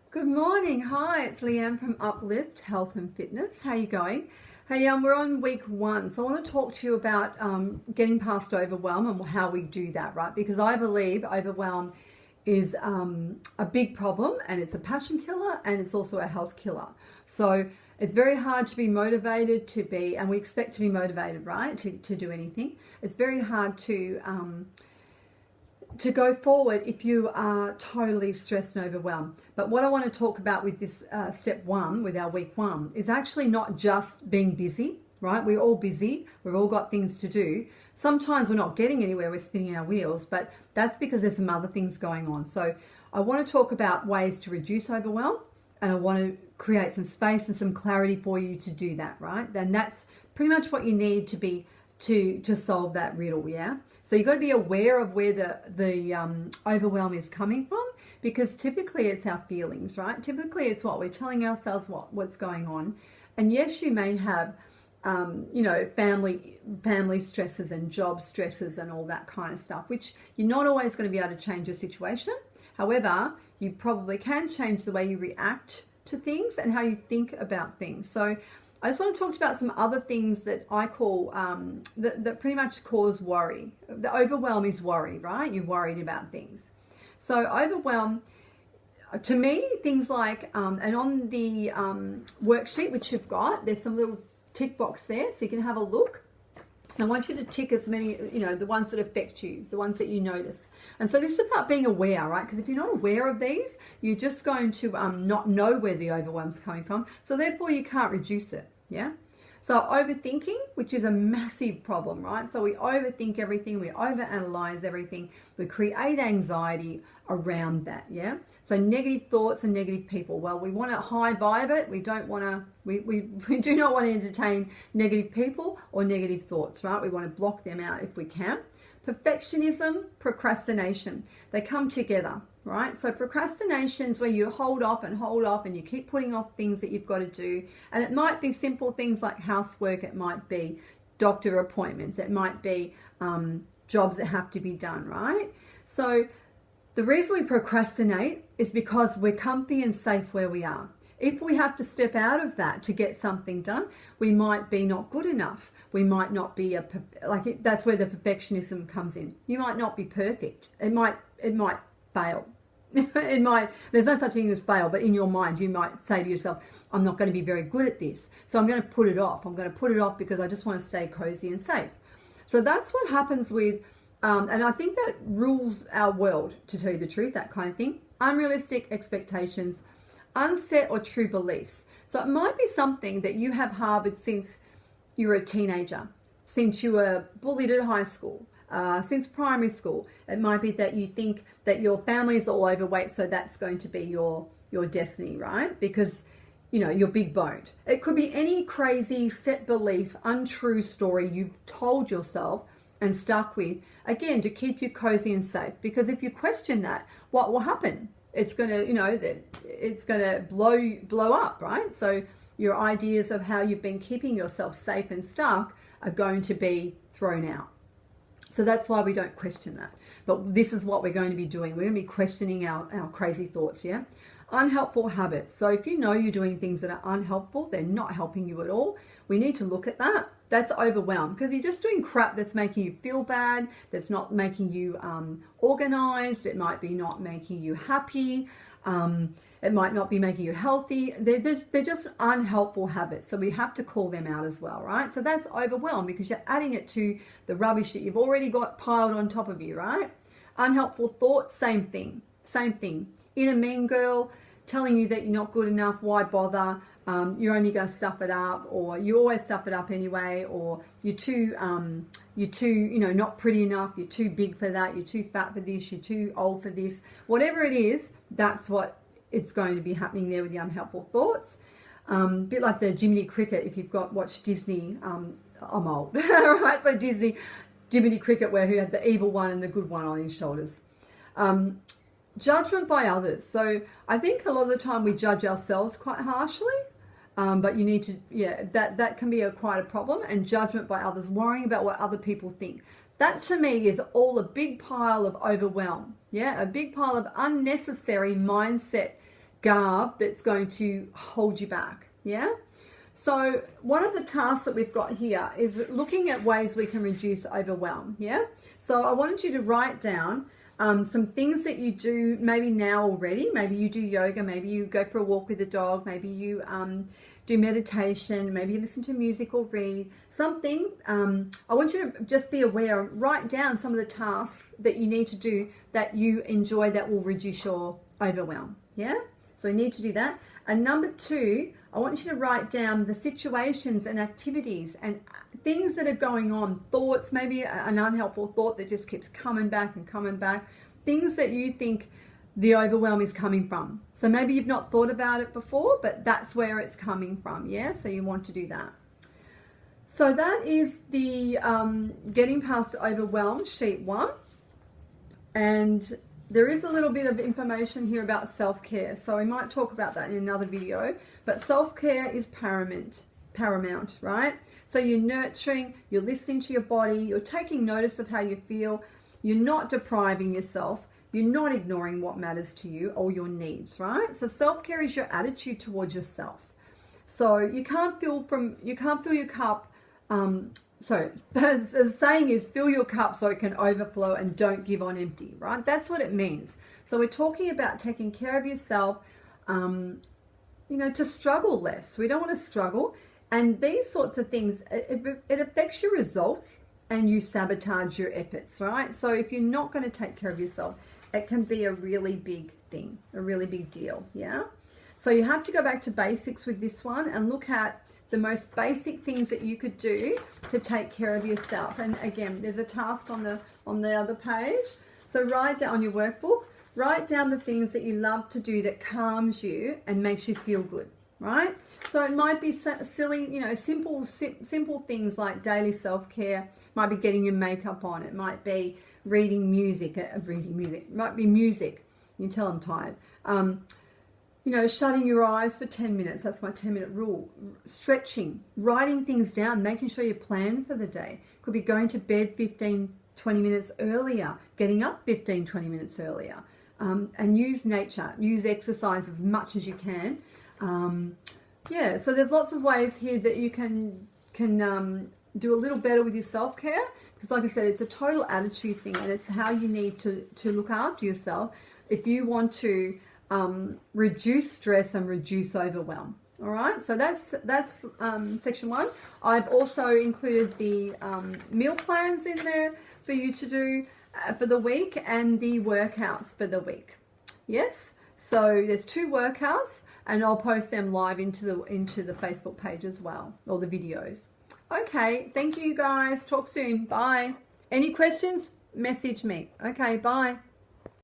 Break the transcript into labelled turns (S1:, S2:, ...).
S1: Good morning. Hi, it's Leanne from Uplift Health and Fitness. How are you going? Hey, we're on week 1, so I want to talk to you about getting past overwhelm and how we do that, right? Because I believe overwhelm is a big problem, and it's a passion killer, and it's also a health killer. So it's very hard to be motivated and we expect to be motivated, right, to do anything. It's very hard to go forward if you are totally stressed and overwhelmed. But what I want to talk about with this step 1, with our week 1, is actually not just being busy, right? We're all busy. We've all got things to do. Sometimes we're not getting anywhere. We're spinning our wheels, but that's because there's some other things going on. So I want to talk about ways to reduce overwhelm, and I want to create some space and some clarity for you to do that, right? Then that's pretty much what you need to solve that riddle, yeah? So you've got to be aware of where the overwhelm is coming from, because typically it's our feelings, right? Typically it's what we're telling ourselves what's going on. And yes, you may have, family stresses and job stresses and all that kind of stuff, which you're not always going to be able to change your situation. However, you probably can change the way you react to things and how you think about things. So I just want to talk about some other things that I call that pretty much cause worry. The overwhelm is worry, right? You're worried about things. So overwhelm, to me, things like, and on the worksheet which you've got, there's some little tick box there, so you can have a look. And I want you to tick as many, the ones that affect you, the ones that you notice. And so this is about being aware, right? Because if you're not aware of these, you're just going to not know where the overwhelm's coming from. So therefore you can't reduce it, yeah? So overthinking, which is a massive problem, right? So we overthink everything, we overanalyze everything, we create anxiety around that, yeah? So negative thoughts and negative people. Well, we want a high vibe it. We don't want to, we do not want to entertain negative people or negative thoughts, right? We want to block them out if we can. Perfectionism, procrastination, they come together, right? So procrastination's where you hold off and you keep putting off things that you've got to do. And it might be simple things like housework. It might be doctor appointments. It might be jobs that have to be done, right? So the reason we procrastinate is because we're comfy and safe where we are. If we have to step out of that to get something done, we might be not good enough. We might not be that's where the perfectionism comes in. You might not be perfect. It might fail. There's no such thing as fail, but in your mind you might say to yourself, I'm not going to be very good at this, so I'm going to put it off. I'm going to put it off because I just want to stay cozy and safe. So that's what happens with and I think that rules our world, to tell you the truth, that kind of thing. Unrealistic expectations, unset or true beliefs. So it might be something that you have harbored since you were a teenager, since you were bullied at high school, since primary school. It might be that you think that your family is all overweight, so that's going to be your destiny, right? Because, you're big boned. It could be any crazy set belief, untrue story you've told yourself and stuck with, again, to keep you cozy and safe. Because if you question that, what will happen? It's going to, it's going to blow up, right? So your ideas of how you've been keeping yourself safe and stuck are going to be thrown out. So that's why we don't question that. But this is what we're going to be doing. We're going to be questioning our crazy thoughts, yeah? Unhelpful habits. So if you know you're doing things that are unhelpful, they're not helping you at all, we need to look at that. That's overwhelmed, because you're just doing crap that's making you feel bad, that's not making you organized, it might be not making you happy, it might not be making you healthy. They're just unhelpful habits, so we have to call them out as well, right? So that's overwhelmed, because you're adding it to the rubbish that you've already got piled on top of you, right? Unhelpful thoughts, same thing. Inner mean girl telling you that you're not good enough, why bother? You're only going to stuff it up, or you always stuff it up anyway, or you're too, not pretty enough, you're too big for that, you're too fat for this, you're too old for this. Whatever it is, that's what it's going to be happening there with the unhelpful thoughts. A bit like the Jiminy Cricket, if you've watched Disney, I'm old, right? So Jiminy Cricket, where he had the evil one and the good one on his shoulders. Judgment by others. So I think a lot of the time we judge ourselves quite harshly. But you need to, that can be quite a problem. And judgment by others, worrying about what other people think. That to me is all a big pile of overwhelm. Yeah, a big pile of unnecessary mindset garb that's going to hold you back. Yeah. So one of the tasks that we've got here is looking at ways we can reduce overwhelm. Yeah. So I wanted you to write down some things that you do maybe now already. Maybe you do yoga, maybe you go for a walk with a dog, maybe you do meditation, maybe you listen to music or read something. I want you to just be aware, write down some of the tasks that you need to do that you enjoy that will reduce your overwhelm. Yeah, so you need to do that. And number 2, I want you to write down the situations and activities and things that are going on, thoughts, maybe an unhelpful thought that just keeps coming back and coming back, things that you think the overwhelm is coming from. So maybe you've not thought about it before, but that's where it's coming from. Yeah, so you want to do that. So that is the Getting Past Overwhelm, sheet 1. And there is a little bit of information here about self-care. So we might talk about that in another video, but self-care is paramount, right? So you're nurturing, you're listening to your body, you're taking notice of how you feel, you're not depriving yourself, you're not ignoring what matters to you or your needs, right? So self-care is your attitude towards yourself. So you can't fill your cup. So the saying is, fill your cup so it can overflow and don't give on empty, right? That's what it means. So we're talking about taking care of yourself, to struggle less. We don't want to struggle. And these sorts of things, it affects your results and you sabotage your efforts, right? So if you're not going to take care of yourself, it can be a really big thing, a really big deal, yeah? So you have to go back to basics with this one and look at the most basic things that you could do to take care of yourself. And again, there's a task on the other page. So write down on your workbook, write down the things that you love to do that calms you and makes you feel good, right? So it might be silly, simple things like daily self-care. It might be getting your makeup on. It might be reading music. It might be music. You can tell I'm tired. Shutting your eyes for 10 minutes. That's my 10-minute rule. Stretching, writing things down, making sure you plan for the day. Could be going to bed 15, 20 minutes earlier, getting up 15, 20 minutes earlier. And use nature, use exercise as much as you can. So there's lots of ways here that you can do a little better with your self-care, because like I said, it's a total attitude thing, and it's how you need to look after yourself if you want to reduce stress and reduce overwhelm. All right, so that's section 1. I've also included the meal plans in there for you to do for the week and the workouts for the week. Yes, so there's 2 workouts, and I'll post them live into the Facebook page as well, or the videos. Okay, thank you guys. Talk soon. Bye. Any questions? Message me. Okay, bye.